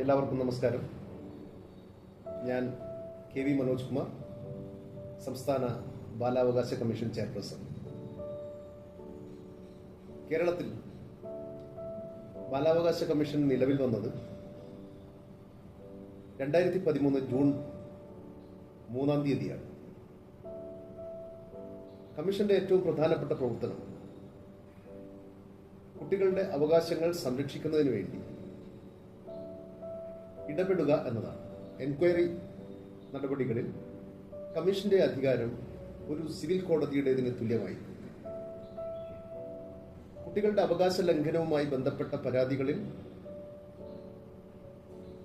എല്ലാവർക്കും നമസ്കാരം. ഞാൻ കെ വി മനോജ് കുമാർ, സംസ്ഥാന ബാലാവകാശ കമ്മീഷൻ ചെയർപേഴ്സൺ. കേരളത്തിൽ ബാലാവകാശ കമ്മീഷൻ നിലവിൽ വന്നത് 2013 ജൂൺ 3-ാം തീയതിയാണ്. കമ്മീഷന്റെ ഏറ്റവും പ്രധാനപ്പെട്ട പ്രവർത്തനം കുട്ടികളുടെ അവകാശങ്ങൾ സംരക്ഷിക്കുന്നതിന് വേണ്ടി ഇടപെടുക എന്നതാണ്. എൻക്വയറി നടപടികളിൽ കമ്മീഷന്റെ അധികാരം ഒരു സിവിൽ കോടതിയുടേതിന് തുല്യമായി. കുട്ടികളുടെ അവകാശ ലംഘനവുമായി ബന്ധപ്പെട്ട പരാതികളിൽ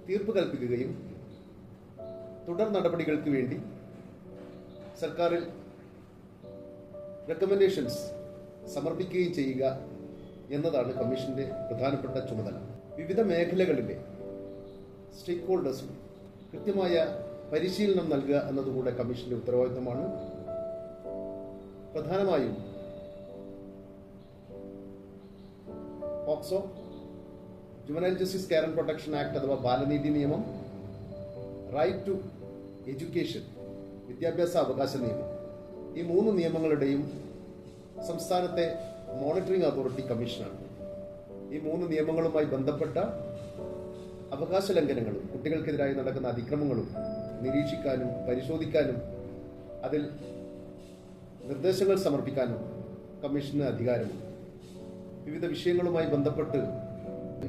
തീർപ്പ് കൽപ്പിക്കുകയും തുടർ നടപടികൾക്ക് വേണ്ടി സർക്കാരിൽ റെക്കമെൻഡേഷൻസ് സമർപ്പിക്കുകയും ചെയ്യുക എന്നതാണ് കമ്മീഷന്റെ പ്രധാനപ്പെട്ട ചുമതല. വിവിധ മേഖലകളിലെ സ്റ്റേക്ക് ഹോൾഡേഴ്സിന് കൃത്യമായ പരിശീലനം നൽകുക എന്നതുകൂടെ കമ്മീഷന്റെ ഉത്തരവാദിത്തമാണ്. പ്രധാനമായും POCSO, juvenile justice care and protection act അഥവാ ബാലനീതി നിയമം, റൈറ്റ് ടു എഡ്യൂക്കേഷൻ വിദ്യാഭ്യാസ അവകാശ നിയമം, ഈ 3 നിയമങ്ങളുടെയും സംസ്ഥാനത്തെ മോണിറ്ററിംഗ് അതോറിറ്റി കമ്മീഷനാണ്. ഈ 3 നിയമങ്ങളുമായി ബന്ധപ്പെട്ട അവകാശ ലംഘനങ്ങളും കുട്ടികൾക്കെതിരായി നടക്കുന്ന അതിക്രമങ്ങളും നിരീക്ഷിക്കാനും പരിശോധിക്കാനും അതിൽ നിർദ്ദേശങ്ങൾ സമർപ്പിക്കാനും കമ്മീഷന് അധികാരമുണ്ട്. വിവിധ വിഷയങ്ങളുമായി ബന്ധപ്പെട്ട്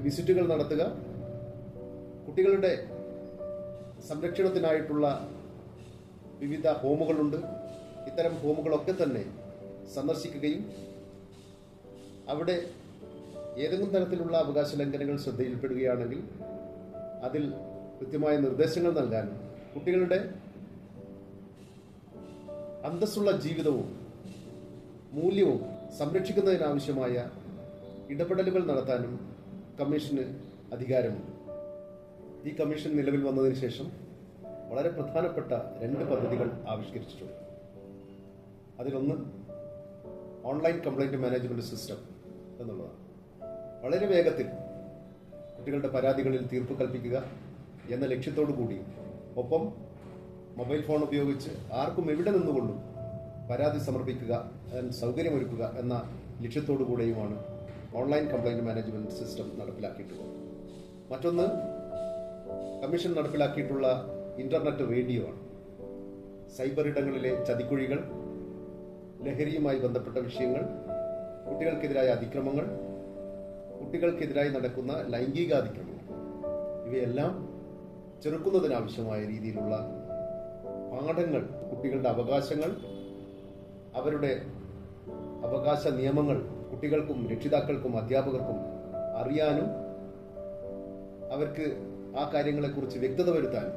വിസിറ്റുകൾ നടത്തുക, കുട്ടികളുടെ സംരക്ഷണത്തിനായിട്ടുള്ള വിവിധ ഹോമുകളുണ്ട്. ഇത്തരം ഹോമുകളൊക്കെ തന്നെ സന്ദർശിക്കുകയും അവിടെ ഏതെങ്കിലും തരത്തിലുള്ള അവകാശ ലംഘനങ്ങൾ ശ്രദ്ധയിൽപ്പെടുകയാണെങ്കിൽ അതിൽ കൃത്യമായ നിർദ്ദേശങ്ങൾ നൽകാനും കുട്ടികളുടെ അന്തസ്സുള്ള ജീവിതവും മൂല്യവും സംരക്ഷിക്കുന്നതിനാവശ്യമായ ഇടപെടലുകൾ നടത്താനും കമ്മീഷന് അധികാരമുണ്ട്. ഈ കമ്മീഷൻ നിലവിൽ വന്നതിന് ശേഷം വളരെ പ്രധാനപ്പെട്ട 2 പദ്ധതികൾ ആവിഷ്കരിച്ചിട്ടുണ്ട്. അതിലൊന്ന് ഓൺലൈൻ കംപ്ലൈന്റ് മാനേജ്മെന്റ് സിസ്റ്റം എന്നുള്ളതാണ്. വളരെ വേഗത്തിൽ കുട്ടികളുടെ പരാതികളിൽ തീർപ്പ് കൽപ്പിക്കുക എന്ന ലക്ഷ്യത്തോടു കൂടി, ഒപ്പം മൊബൈൽ ഫോൺ ഉപയോഗിച്ച് ആർക്കും എവിടെ നിന്നുകൊണ്ടും പരാതി സമർപ്പിക്കുക, സൗകര്യമൊരുക്കുക എന്ന ലക്ഷ്യത്തോടു കൂടെയുമാണ് ഓൺലൈൻ കംപ്ലൈന്റ് മാനേജ്മെന്റ് സിസ്റ്റം നടപ്പിലാക്കിയിട്ടുള്ളത്. മറ്റൊന്ന് കമ്മീഷൻ നടപ്പിലാക്കിയിട്ടുള്ള ഇന്റർനെറ്റ് റേഡിയോ ആണ്. സൈബർ ഇടങ്ങളിലെ ചതിക്കുഴികൾ, ലഹരിയുമായി ബന്ധപ്പെട്ട വിഷയങ്ങൾ, കുട്ടികൾക്കെതിരായ അതിക്രമങ്ങൾ, കുട്ടികൾക്കെതിരായി നടക്കുന്ന ലൈംഗികാതിക്രമങ്ങൾ, ഇവയെല്ലാം ചെറുക്കുന്നതിനാവശ്യമായ രീതിയിലുള്ള പാഠങ്ങൾ, കുട്ടികളുടെ അവകാശങ്ങൾ, അവരുടെ അവകാശ നിയമങ്ങൾ കുട്ടികൾക്കും രക്ഷിതാക്കൾക്കും അധ്യാപകർക്കും അറിയാനും അവർക്ക് ആ കാര്യങ്ങളെക്കുറിച്ച് വ്യക്തത വരുത്താനും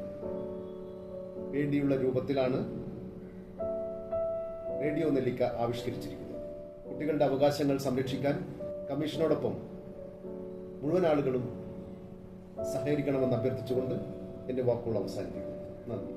വേണ്ടിയുള്ള രൂപത്തിലാണ് റേഡിയോ നെല്ലിക്ക ആവിഷ്കരിച്ചിരിക്കുന്നത്. കുട്ടികളുടെ അവകാശങ്ങൾ സംരക്ഷിക്കാൻ കമ്മീഷനോടൊപ്പം മുഴുവൻ ആളുകളും സഹകരിക്കണമെന്ന് അഭ്യർത്ഥിച്ചുകൊണ്ട് എന്റെ വാക്കുകൾ അവസാനിപ്പിക്കുന്നു. നന്ദി.